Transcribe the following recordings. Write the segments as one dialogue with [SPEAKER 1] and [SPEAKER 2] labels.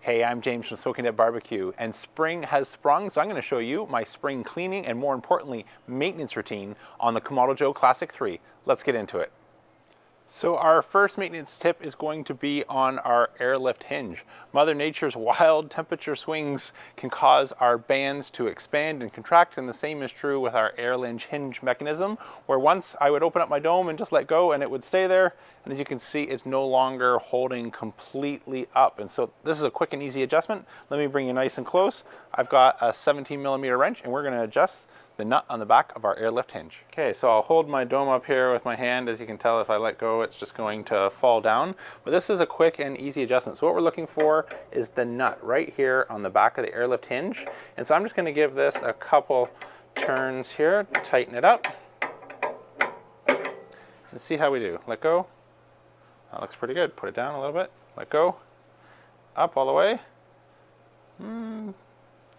[SPEAKER 1] Hey, I'm James from Smoking Dead Barbecue, and spring has sprung, so I'm going to show you my spring cleaning and, more importantly, maintenance routine on the Kamado Joe Classic 3. Let's get into it. So our first maintenance tip is going to be on our Airlift hinge. Mother Nature's wild temperature swings can cause our bands to expand and contract, and the same is true with our Airlift hinge mechanism, where once I would open up my dome and just let go and it would stay there, and as you can see, it's no longer holding completely up. And so this is a quick and easy adjustment. Let me bring you nice and close. I've got a 17mm wrench, and we're going to adjust the nut on the back of our Airlift hinge. Okay, so I'll hold my dome up here with my hand. As you can tell, if I let go, it's just going to fall down. But this is a quick and easy adjustment. So what we're looking for is the nut right here on the back of the Airlift hinge. And so I'm just going to give this a couple turns here, tighten it up, and see how we do. Let go. That looks pretty good. Put it down a little bit. Let go. Up all the way.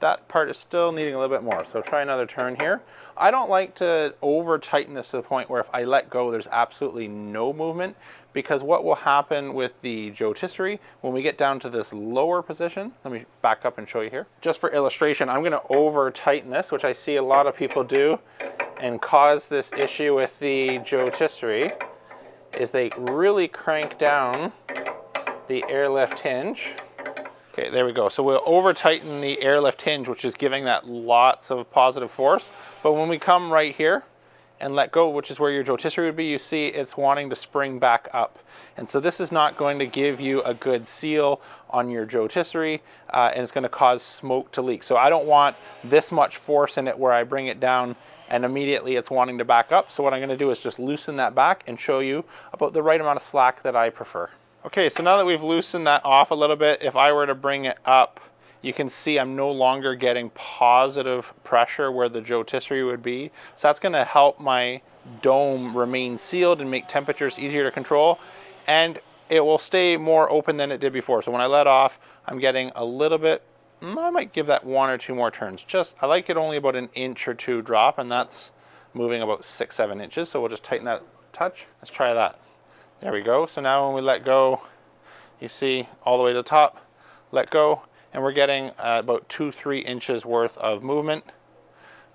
[SPEAKER 1] That part is still needing a little bit more, so try another turn here. I don't like to over tighten this to the point where if I let go there's absolutely no movement, because what will happen with the rotisserie when we get down to this lower position, let me back up and show you here. Just for illustration, I'm going to over tighten this, which I see a lot of people do and cause this issue with the rotisserie, is they really crank down the Airlift hinge. Okay, there we go. So we'll over tighten the Airlift hinge, which is giving that lots of positive force. But when we come right here and let go, which is where your rotisserie would be, you see it's wanting to spring back up. And so this is not going to give you a good seal on your rotisserie, and it's going to cause smoke to leak. So I don't want this much force in it where I bring it down and immediately it's wanting to back up. So what I'm going to do is just loosen that back and show you about the right amount of slack that I prefer. Okay, so now that we've loosened that off a little bit, if I were to bring it up, you can see I'm no longer getting positive pressure where the rotisserie would be. So that's going to help my dome remain sealed and make temperatures easier to control. And it will stay more open than it did before. So when I let off, I'm getting a little bit, I might give that 1 or 2 more turns. I like it only about an inch or 2 drop, and that's moving about 6-7 inches. So we'll just tighten that a touch. Let's try that. There we go. So now when we let go, you see all the way to the top, let go, and we're getting about 2-3 inches worth of movement.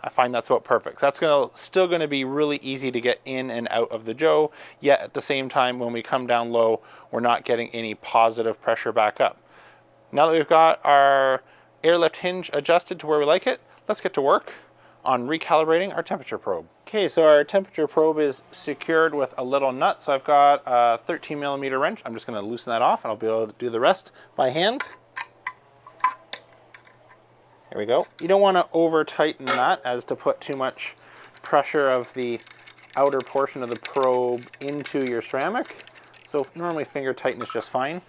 [SPEAKER 1] I find that's about perfect. So that's still going to be really easy to get in and out of the Joe, yet at the same time when we come down low, we're not getting any positive pressure back up. Now that we've got our Airlift hinge adjusted to where we like it, let's get to work on recalibrating our temperature probe. Okay, so our temperature probe is secured with a little nut. So I've got a 13mm wrench. I'm just going to loosen that off and I'll be able to do the rest by hand. There we go. You don't want to over tighten that as to put too much pressure of the outer portion of the probe into your ceramic. So normally finger tighten is just fine.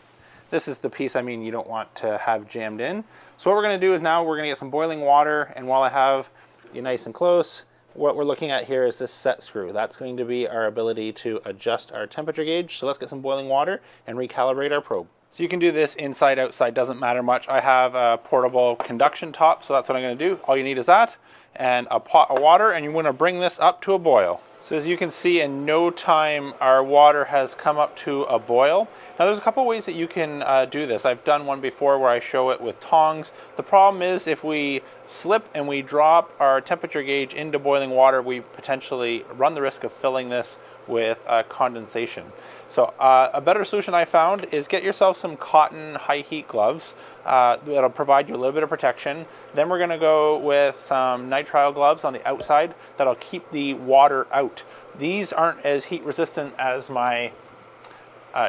[SPEAKER 1] This is the piece you don't want to have jammed in. So what we're going to do is now we're going to get some boiling water, and while I have you nice and close, what we're looking at here is this set screw. That's going to be our ability to adjust our temperature gauge. So let's get some boiling water and recalibrate our probe. So you can do this inside, outside, doesn't matter much. I have a portable conduction top, so that's what I'm going to do. All you need is that and a pot of water, and you want to bring this up to a boil. So as you can see, in no time our water has come up to a boil. Now there's a couple ways that you can do this. I've done one before where I show it with tongs. The problem is if we slip and we drop our temperature gauge into boiling water, we potentially run the risk of filling this with condensation. So a better solution I found is get yourself some cotton high heat gloves. That'll provide you a little bit of protection. Then we're going to go with some nitrile gloves on the outside that'll keep the water out. These aren't as heat resistant as my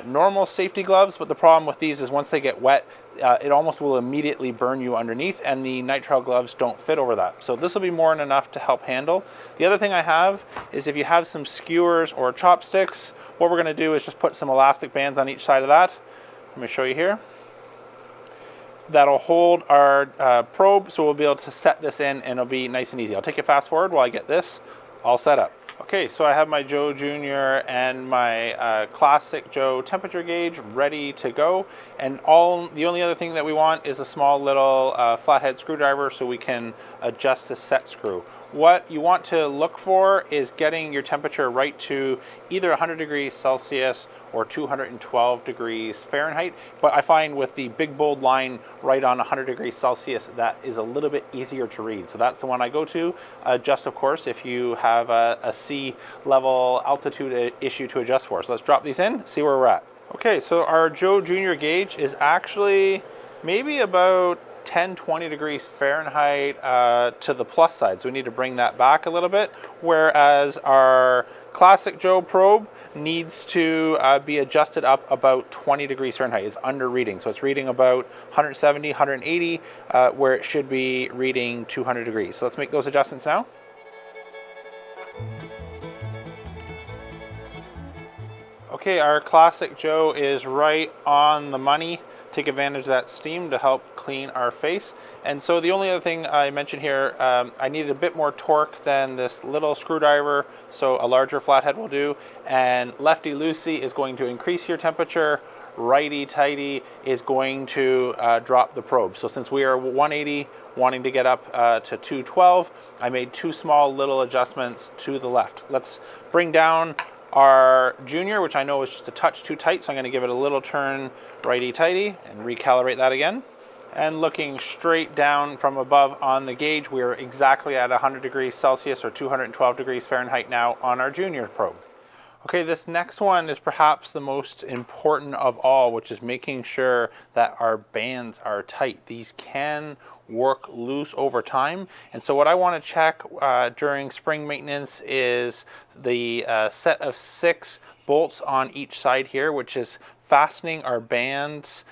[SPEAKER 1] normal safety gloves, but the problem with these is once they get wet, it almost will immediately burn you underneath, and the nitrile gloves don't fit over that. So this will be more than enough to help handle. The other thing I have is if you have some skewers or chopsticks, what we're going to do is just put some elastic bands on each side of that. Let me show you here. That'll hold our probe, so we'll be able to set this in and it'll be nice and easy. I'll take you fast forward while I get this all set up. Okay, so I have my Joe Junior and my Classic Joe temperature gauge ready to go, and the only other thing that we want is a small little flathead screwdriver so we can adjust the set screw. What you want to look for is getting your temperature right to either 100 degrees Celsius or 212 degrees Fahrenheit. But I find with the big bold line right on 100 degrees Celsius, that is a little bit easier to read. So that's the one I go to. Adjust, of course, if you have a sea level altitude issue to adjust for. So let's drop these in, see where we're at. Okay, so our Joe Junior gauge is actually maybe about 10-20 degrees Fahrenheit to the plus side, so we need to bring that back a little bit, whereas our classic Joe probe needs to be adjusted up about 20 degrees Fahrenheit. It's under reading, so it's reading about 170, 180, where it should be reading 200 degrees. So let's make those adjustments now. Okay, our classic Joe is right on the money. Take advantage of that steam to help clean our face. And so the only other thing I mentioned here, I needed a bit more torque than this little screwdriver, so a larger flathead will do. And lefty-loosey is going to increase your temperature. Righty-tighty is going to drop the probe. So since we are 180, wanting to get up to 212, I made two small little adjustments to the left. Let's bring down our Junior, which I know is just a touch too tight, so I'm going to give it a little turn righty-tighty and recalibrate that again. And looking straight down from above on the gauge, we are exactly at 100 degrees Celsius or 212 degrees Fahrenheit now on our Junior probe. Okay, this next one is perhaps the most important of all, which is making sure that our bands are tight. These can work loose over time, and so what I want to check during spring maintenance is the set of 6 bolts on each side here, which is fastening our bands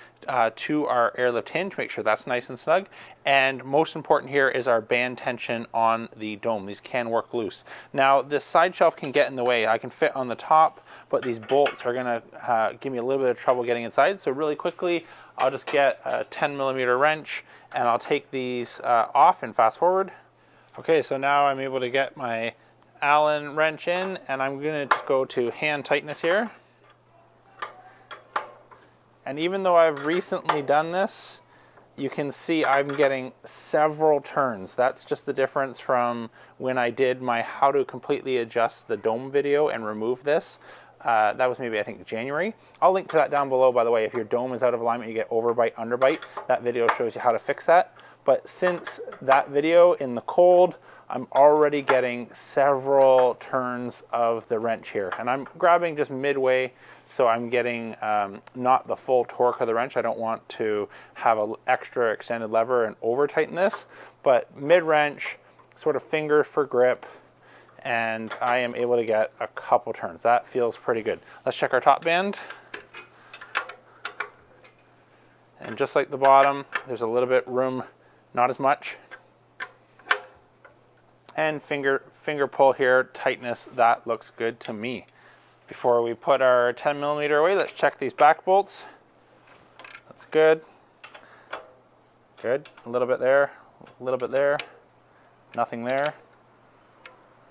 [SPEAKER 1] to our airlift hinge. Make sure that's nice and snug. And most important here is our band tension on the dome. These can work loose. Now this side shelf can get in the way. I can fit on the top, but these bolts are going to give me a little bit of trouble getting inside. So really quickly, I'll just get a 10mm wrench and I'll take these off and fast forward. Okay, so now I'm able to get my Allen wrench in, and I'm going to just go to hand tightness here. And even though I've recently done this, you can see I'm getting several turns. That's just the difference from when I did my how to completely adjust the dome video and remove this. That was maybe, I think, January. I'll link to that down below, by the way. If your dome is out of alignment, you get overbite, underbite. That video shows you how to fix that. But since that video in the cold, I'm already getting several turns of the wrench here. And I'm grabbing just midway, so I'm getting not the full torque of the wrench. I don't want to have an extra extended lever and over tighten this, but mid-wrench, sort of finger for grip, and I am able to get a couple turns. That feels pretty good. Let's check our top band. And just like the bottom, there's a little bit room, not as much. And finger pull here, tightness, that looks good to me. Before we put our 10mm away, let's check these back bolts. That's good. Good. A little bit there, a little bit there, nothing there.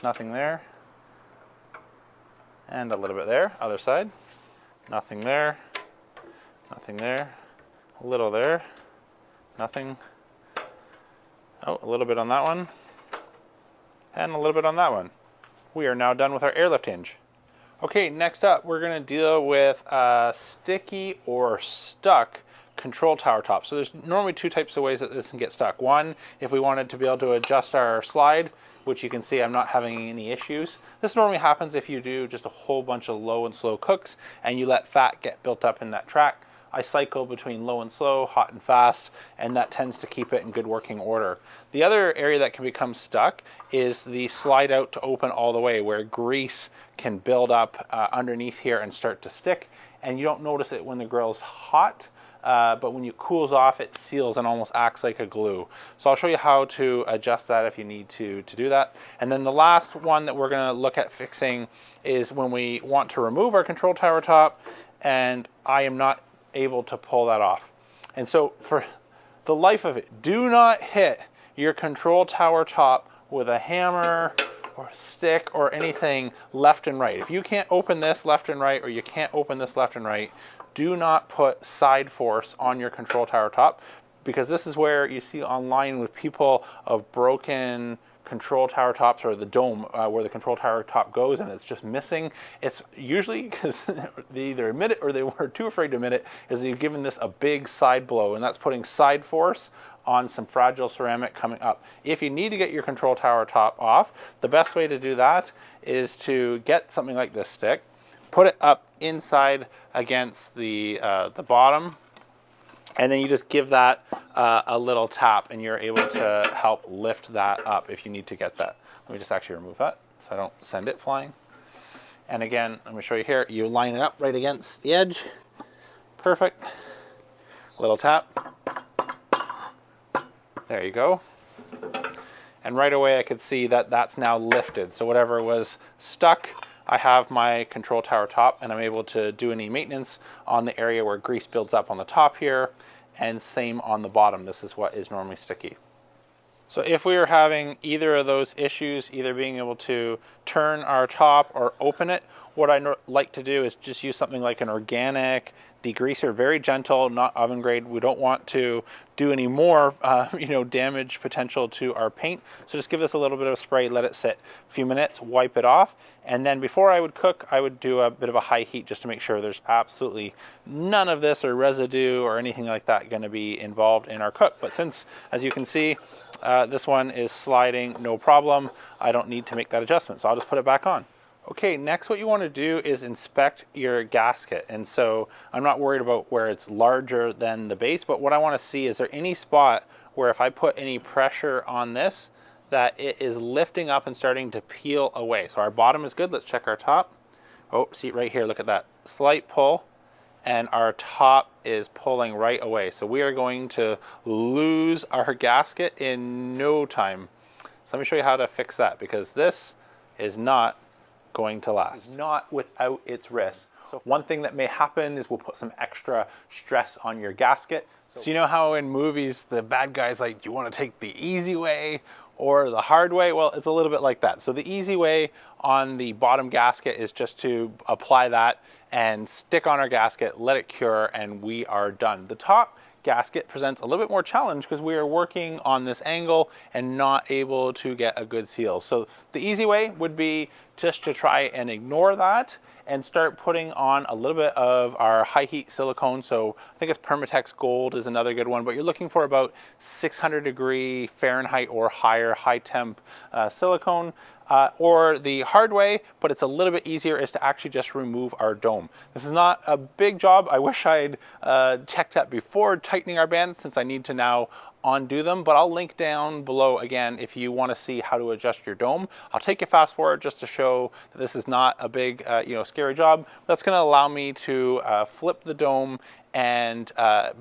[SPEAKER 1] Nothing there, and a little bit there, other side, nothing there, nothing there, a little there, nothing, oh, a little bit on that one, and a little bit on that one. We are now done with our airlift hinge. Okay, next up we're going to deal with sticky or stuck control tower top. So there's normally 2 types of ways that this can get stuck. One, if we wanted to be able to adjust our slide, which you can see I'm not having any issues. This normally happens if you do just a whole bunch of low and slow cooks and you let fat get built up in that track. I cycle between low and slow, hot and fast, and that tends to keep it in good working order. The other area that can become stuck is the slide out to open all the way, where grease can build up underneath here and start to stick, and you don't notice it when the grill's hot. But when it cools off, it seals and almost acts like a glue. So I'll show you how to adjust that if you need to do that. And then the last one that we're going to look at fixing is when we want to remove our control tower top, and I am not able to pull that off. And so for the life of it, do not hit your control tower top with a hammer or a stick or anything left and right. If you can't open this left and right, or you can't open this left and right, do not put side force on your control tower top, because this is where you see online with people of broken control tower tops or the dome where the control tower top goes and it's just missing, it's usually because they either admit it or they were too afraid to admit it, is they've given this a big side blow, and that's putting side force on some fragile ceramic coming up. If you need to get your control tower top off, the best way to do that is to get something like this stick, put it up inside against the bottom, and then you just give that a little tap and you're able to help lift that up if you need to get that. Let me just actually remove that so I don't send it flying. And again, I'm going to show you here, you line it up right against the edge. Perfect. Little tap. There you go. And right away I could see that that's now lifted. So whatever was stuck, I have my control tower top and I'm able to do any maintenance on the area where grease builds up on the top here, and same on the bottom. This is what is normally sticky. So if we were having either of those issues, either being able to turn our top or open it, what I like to do is just use something like an organic degreaser, very gentle, not oven grade. We don't want to do any more damage potential to our paint. So just give this a little bit of a spray, let it sit a few minutes, wipe it off. And then before I would cook, I would do a bit of a high heat just to make sure there's absolutely none of this or residue or anything like that going to be involved in our cook. But since, as you can see, this one is sliding no problem, I don't need to make that adjustment. So I'll just put it back on. Okay, next what you want to do is inspect your gasket. And so I'm not worried about where it's larger than the base, but what I want to see, is there any spot where if I put any pressure on this, that it is lifting up and starting to peel away. So our bottom is good. Let's check our top. Oh, see right here, look at that. Slight pull, and our top is pulling right away. So we are going to lose our gasket in no time. So let me show you how to fix that, because this is not going to last. It's not without its risk. So one thing that may happen is we'll put some extra stress on your gasket. So you know how in movies the bad guy's like, do you want to take the easy way or the hard way? Well, it's a little bit like that. So the easy way on the bottom gasket is just to apply that and stick on our gasket, let it cure, and we are done. The top gasket presents a little bit more challenge because we are working on this angle and not able to get a good seal. So the easy way would be just to try and ignore that and start putting on a little bit of our high heat silicone. So I think it's Permatex Gold is another good one, but you're looking for about 600 Fahrenheit or higher high temp silicone. Or the hard way, but it's a little bit easier, is to actually just remove our dome. This is not a big job. I wish I'd checked that before tightening our bands, since I need to now undo them, but I'll link down below again if you want to see how to adjust your dome. I'll take you fast forward just to show that this is not a big scary job. That's going to allow me to flip the dome and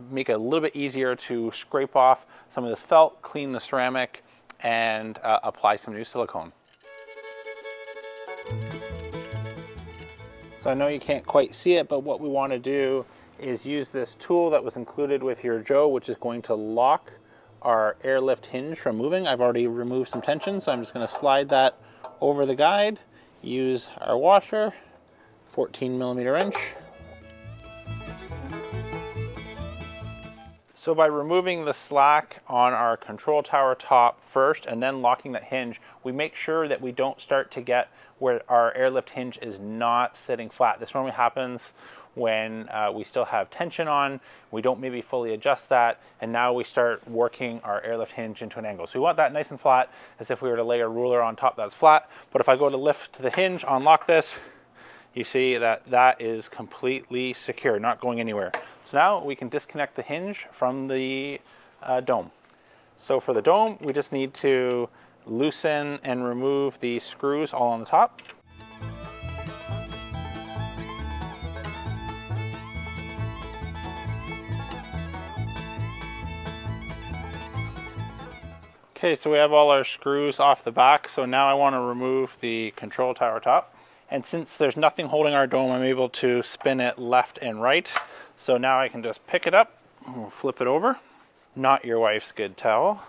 [SPEAKER 1] make it a little bit easier to scrape off some of this felt, clean the ceramic, and apply some new silicone. So I know you can't quite see it, but what we want to do is use this tool that was included with your Joe, which is going to lock our Airlift hinge from moving. I've already removed some tension, so I'm just going to slide that over the guide, use our washer, 14mm wrench. So by removing the slack on our control tower top first and then locking that hinge, we make sure that we don't start to get where our Airlift hinge is not sitting flat. This normally happens when we still have tension on, we don't maybe fully adjust that, and now we start working our Airlift hinge into an angle. So we want that nice and flat, as if we were to lay a ruler on top that's flat. But if I go to lift the hinge, unlock this, you see that that is completely secure, not going anywhere. So now we can disconnect the hinge from the dome. So for the dome, we just need to loosen and remove the screws all on the top. Okay, so we have all our screws off the back, so now I want to remove the control tower top. And since there's nothing holding our dome, I'm able to spin it left and right. So now I can just pick it up, flip it over, not your wife's good towel,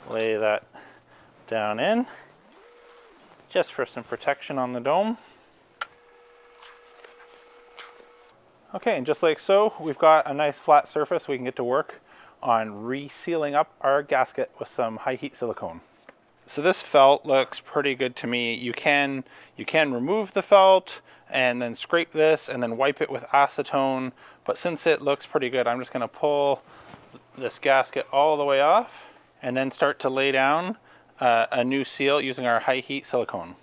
[SPEAKER 1] lay that down in, just for some protection on the dome. Okay, and just like so, we've got a nice flat surface. We can get to work on resealing up our gasket with some high heat silicone. So this felt looks pretty good to me. You can remove the felt and then scrape this and then wipe it with acetone. But since it looks pretty good, I'm just going to pull this gasket all the way off and then start to lay down a new seal using our high heat silicone.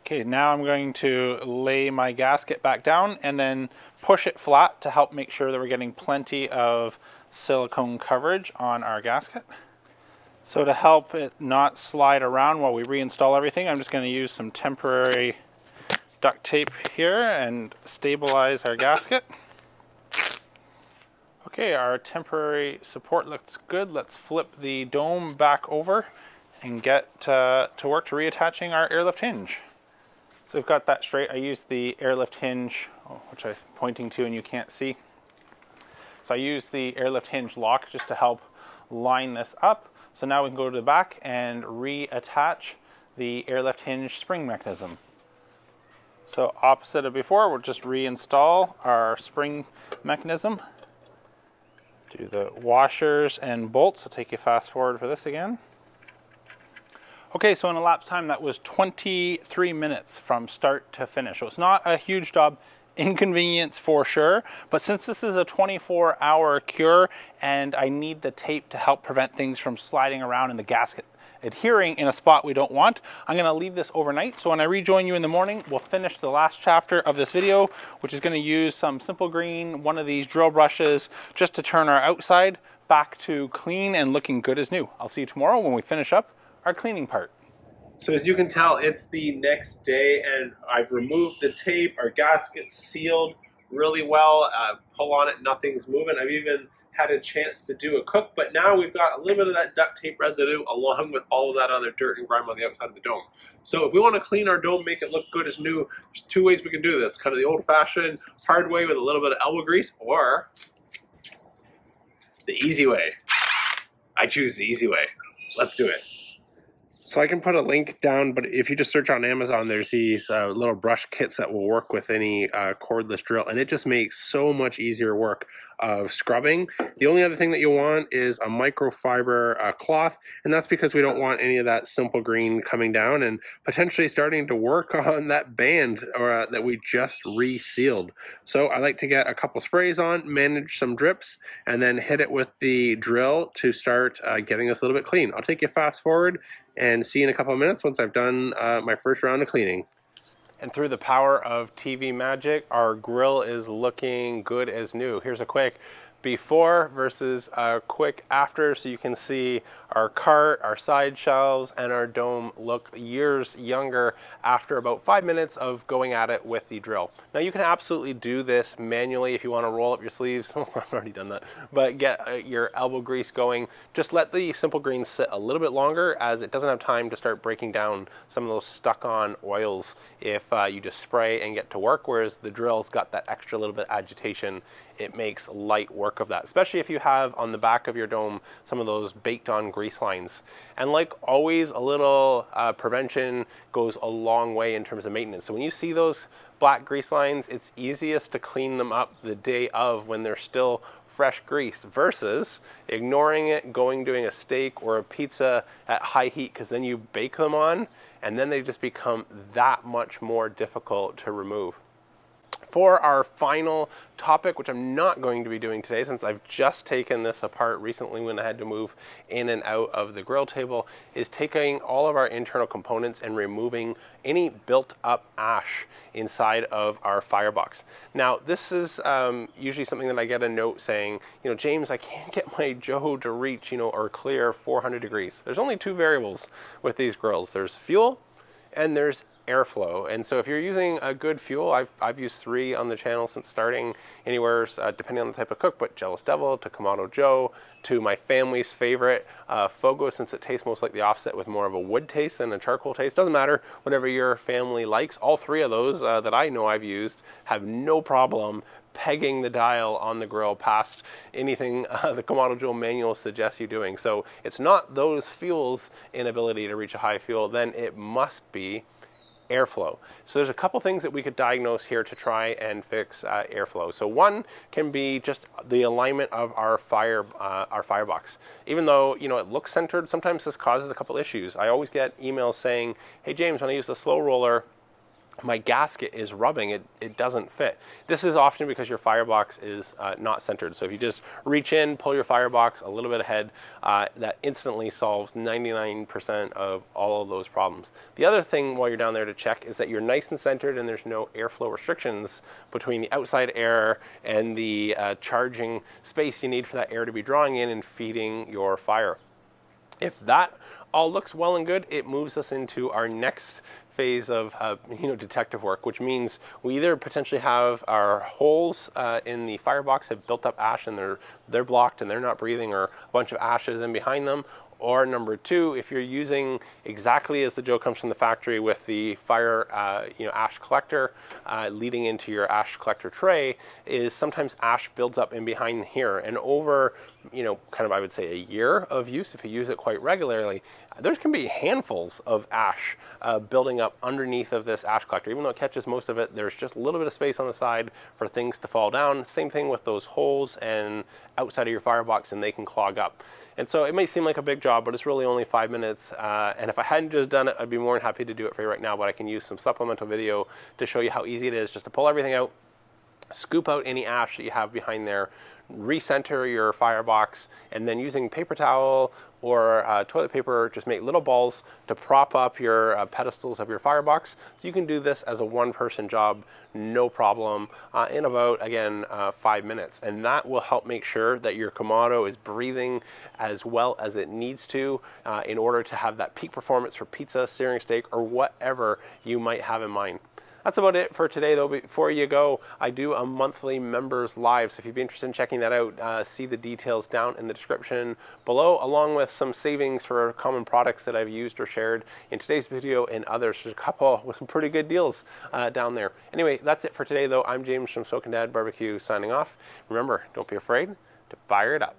[SPEAKER 1] Okay, now I'm going to lay my gasket back down and then push it flat to help make sure that we're getting plenty of silicone coverage on our gasket. So to help it not slide around while we reinstall everything, I'm just going to use some temporary duct tape here and stabilize our gasket. Okay, our temporary support looks good. Let's flip the dome back over and get to work to reattaching our airlift hinge. So we've got that straight. I used the airlift hinge, which I'm pointing to and you can't see. So I used the airlift hinge lock just to help line this up. So now we can go to the back and reattach the airlift hinge spring mechanism. So opposite of before, we'll just reinstall our spring mechanism. Do the washers and bolts. I'll take you fast forward for this again. Okay, so in elapsed time, that was 23 minutes from start to finish. So it's not a huge job, inconvenience for sure, but since this is a 24-hour cure and I need the tape to help prevent things from sliding around in the gasket adhering in a spot we don't want, I'm gonna leave this overnight. So when I rejoin you in the morning, we'll finish the last chapter of this video, which is gonna use some simple green, one of these drill brushes, just to turn our outside back to clean and looking good as new. I'll see you tomorrow when we finish up our cleaning part.
[SPEAKER 2] So as you can tell, it's the next day and I've removed the tape. Our gasket's sealed really well. Pull on it, nothing's moving. I've even had a chance to do a cook, but now we've got a little bit of that duct tape residue along with all of that other dirt and grime on the outside of the dome. So if we want to clean our dome, make it look good as new, there's two ways we can do this. Kind of the old-fashioned hard way with a little bit of elbow grease, or the easy way. I choose the easy way. Let's do it. So I can put a link down, but if you just search on Amazon, there's these little brush kits that will work with any cordless drill, and it just makes so much easier work of scrubbing. The only other thing that you want is a microfiber cloth, and that's because we don't want any of that simple green coming down and potentially starting to work on that band that we just resealed. So I like to get a couple sprays on, manage some drips, and then hit it with the drill to start getting this a little bit clean. I'll take you fast forward and see you in a couple of minutes once I've done my first round of cleaning. And through the power of TV magic, our grill is looking good as new. Here's a quick before versus a quick after, so you can see our cart, our side shelves, and our dome look years younger after about 5 minutes of going at it with the drill. Now you can absolutely do this manually if you want to roll up your sleeves. I've already done that, but get your elbow grease going. Just let the simple green sit a little bit longer, as it doesn't have time to start breaking down some of those stuck on oils if you just spray and get to work, whereas the drill's got that extra little bit agitation. It makes light work of that, especially if you have on the back of your dome some of those baked on grease lines. And like always, a little prevention goes a long way in terms of maintenance. So when you see those black grease lines, it's easiest to clean them up the day of when they're still fresh grease versus ignoring it, doing a steak or a pizza at high heat, because then you bake them on and then they just become that much more difficult to remove. For our final topic, which I'm not going to be doing today since I've just taken this apart recently when I had to move in and out of the grill table, is taking all of our internal components and removing any built up ash inside of our firebox. Now this is usually something that I get a note saying, you know, James, I can't get my Joe to reach, or clear 400 degrees. There's only two variables with these grills. There's fuel and there's airflow. And so if you're using a good fuel, I've used 3 on the channel since starting, anywhere depending on the type of cook, but Jealous Devil to Kamado Joe to my family's favorite Fogo, since it tastes most like the offset with more of a wood taste than a charcoal taste. Doesn't matter, whatever your family likes. All 3 of those that I know I've used have no problem pegging the dial on the grill past anything the Kamado Joe manual suggests you doing. So it's not those fuels' inability to reach a high fuel, then it must be
[SPEAKER 3] airflow. So there's a couple things that we could diagnose here to try and fix airflow. So one can be just the alignment of our firebox. Even though, you know, it looks centered, sometimes this causes a couple issues. I always get emails saying, hey James, when I use the slow roller, my gasket is rubbing, it doesn't fit. This is often because your firebox is not centered. So if you just reach in, pull your firebox a little bit ahead, that instantly solves 99% of all of those problems. The other thing while you're down there to check is that you're nice and centered and there's no airflow restrictions between the outside air and the charging space you need for that air to be drawing in and feeding your fire. If that all looks well and good, it moves us into our next phase of detective work, which means we either potentially have our holes in the firebox have built up ash and they're blocked and they're not breathing, or a bunch of ashes in behind them. Or number two, if you're using exactly as the Joe comes from the factory with the fire ash collector leading into your ash collector tray, is sometimes ash builds up in behind here, and over kind of, I would say, a year of use, if you use it quite regularly, there can be handfuls of ash building up underneath of this ash collector. Even though it catches most of it, there's just a little bit of space on the side for things to fall down. Same thing with those holes and outside of your firebox, and they can clog up. And so it may seem like a big job, but it's really only 5 minutes. And if I hadn't just done it, I'd be more than happy to do it for you right now, but I can use some supplemental video to show you how easy it is just to pull everything out, scoop out any ash that you have behind there, recenter your firebox, and then using paper towel or toilet paper, just make little balls to prop up your pedestals of your firebox. So you can do this as a one-person job, no problem, in about, again, 5 minutes. And that will help make sure that your Kamado is breathing as well as it needs to in order to have that peak performance for pizza, searing steak, or whatever you might have in mind. That's about it for today, though. Before you go, I do a monthly members live, so if you'd be interested in checking that out, see the details down in the description below, along with some savings for common products that I've used or shared in today's video and others. There's a couple with some pretty good deals down there. Anyway, that's it for today, though. I'm James from Smokin' Dad Barbecue signing off. Remember, don't be afraid to fire it up.